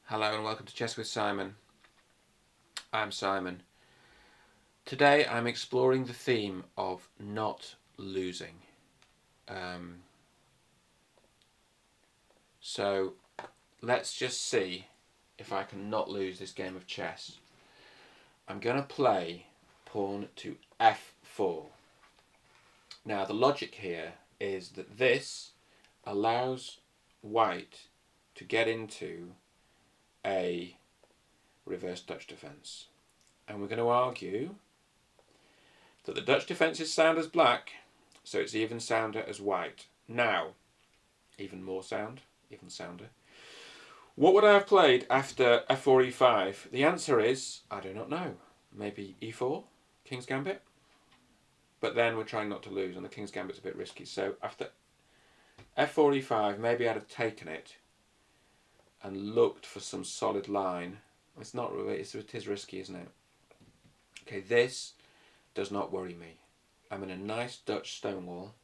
Hello and welcome to Chess with Simon. I'm Simon. Today I'm exploring the theme of not losing. So let's just see if I can not lose this game of chess. I'm going to play pawn to f4. Now the logic here is that this allows white to get into a reverse Dutch defence. And we're going to argue that the Dutch defence is sound as black, so it's even sounder as white. Now, even more sound, even sounder. What would I have played after f4, e5? The answer is, I do not know. Maybe e4, King's Gambit? But then we're trying not to lose, and the King's Gambit's a bit risky. So after f4, e5, maybe I'd have taken it and looked for some solid line. It's not really, it is risky, isn't it? Okay, this does not worry me. I'm in a nice Dutch stonewall.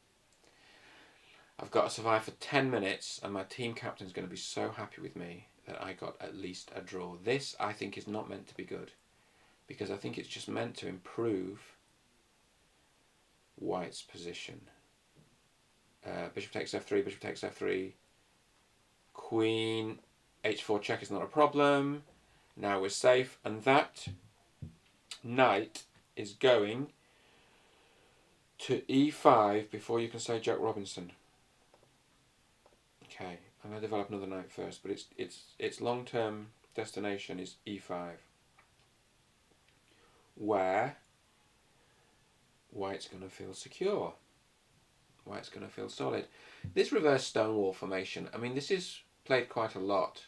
I've got to survive for 10 minutes and my team captain's going to be so happy with me that I got at least a draw. This, I think, is not meant to be good because I think it's just meant to improve white's position. Bishop takes f3, bishop takes f3. Queen h4 check is not a problem. Now we're safe, and that knight is going to e5 before you can say Jack Robinson. Okay, I'm going to develop another knight first, but its long-term destination is e5, where white's going to feel secure. White's going to feel solid. This reverse stonewall formation, I mean, this is played quite a lot,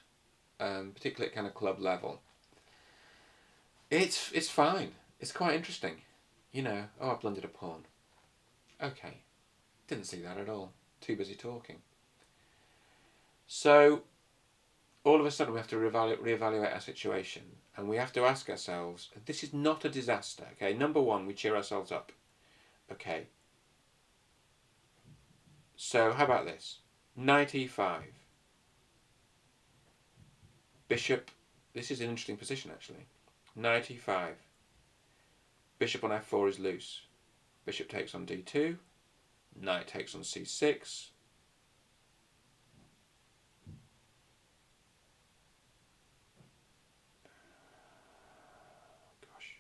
particularly at kind of club level. It's fine. It's quite interesting. You know, oh, I blundered a pawn. Okay, didn't see that at all. Too busy talking. So all of a sudden we have to reevaluate our situation, and we have to ask ourselves, this is not a disaster. Okay, number one, we cheer ourselves up. Okay, so how about this? Knight e5. Bishop, this is an interesting position actually. Knight e5. Bishop on f4 is loose. Bishop takes on d2. Knight takes on c6. Gosh.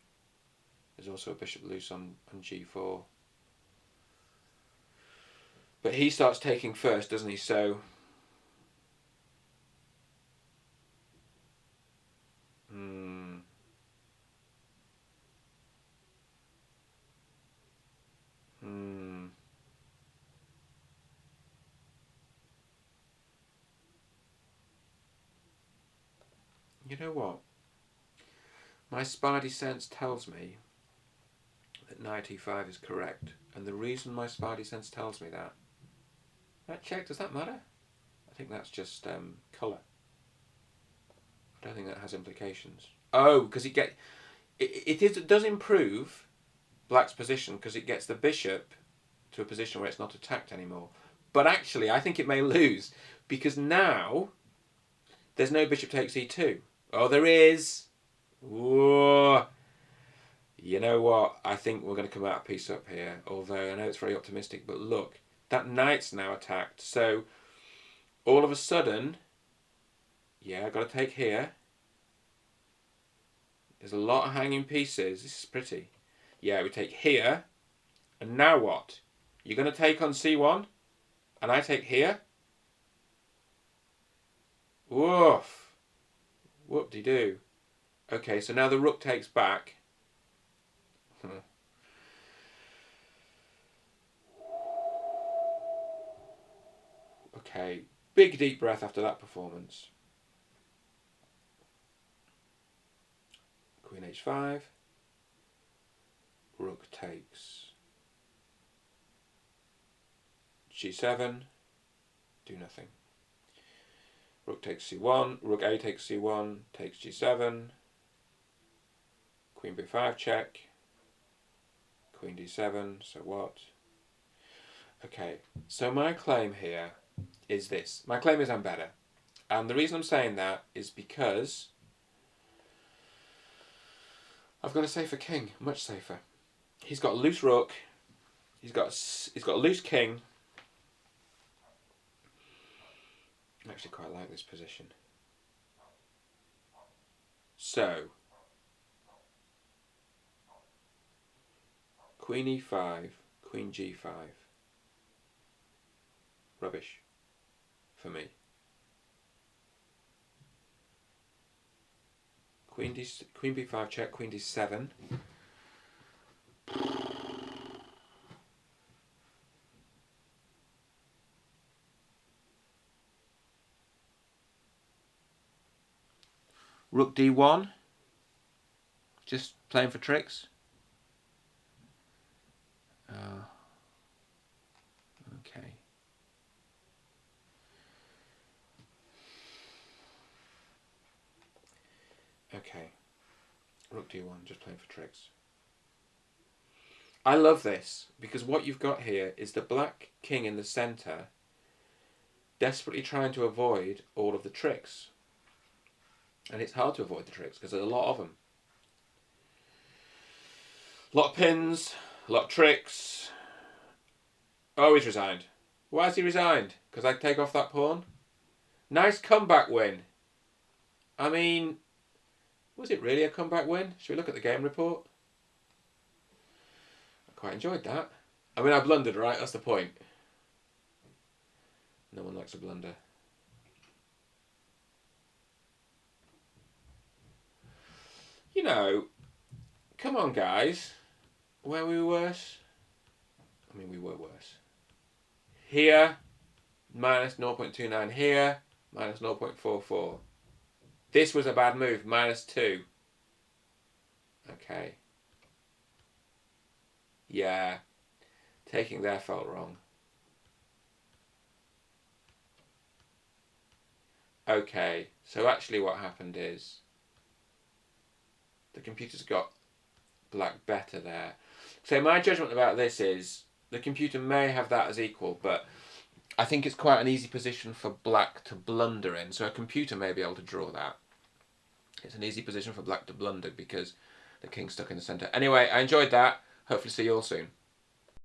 There's also a bishop loose on g4. But he starts taking first, doesn't he? So you know what? My spidey sense tells me that knight e5 is correct. And the reason my spidey sense tells me that check, does that matter? I think that's just colour. I don't think that has implications. Oh, because it does improve black's position because it gets the bishop to a position where it's not attacked anymore. But actually, I think it may lose because now there's no bishop takes e2. Oh, there is. Whoa. You know what? I think we're going to come out a piece up here. Although I know it's very optimistic, but look, that knight's now attacked. So all of a sudden, yeah, I've got to take here. There's a lot of hanging pieces. This is pretty. Yeah, we take here. And now what? You're going to take on c1? And I take here? Woof. Whoop-de-doo. Okay, so now the rook takes back. Okay, big deep breath after that performance. Queen h5. Rook takes g7. Do nothing. Rook takes c1. Rook a takes c1. Takes g7. Queen b5 check. Queen d7. So what? Okay, so my claim here is this. My claim is I'm better. And the reason I'm saying that is because I've got a safer king, much safer. He's got a loose rook. He's got a loose king. I actually quite like this position. So, Queen e5, Queen g5. Rubbish for me. Queen b5 check, Queen d7. Rook d1. Just playing for tricks. Okay. Okay. Rook d1, just playing for tricks. I love this because what you've got here is the black king in the centre desperately trying to avoid all of the tricks. And it's hard to avoid the tricks because there's a lot of them. A lot of pins, a lot of tricks. Oh, he's resigned. Why has he resigned? Because I take off that pawn? Nice comeback win. I mean, was it really a comeback win? Should we look at the game report? I quite enjoyed that. I mean, I blundered, right? That's the point. No one likes a blunder. You know, come on, guys. Were we worse? I mean, we were worse. Here, minus 0.29. Here, minus 0.44. This was a bad move, minus 2. Okay. Yeah. Taking there felt wrong. Okay, so actually what happened is the computer's got black better there. So my judgment about this is the computer may have that as equal, but I think it's quite an easy position for black to blunder in. So a computer may be able to draw that. It's an easy position for black to blunder because the king's stuck in the centre. Anyway, I enjoyed that. Hopefully see you all soon.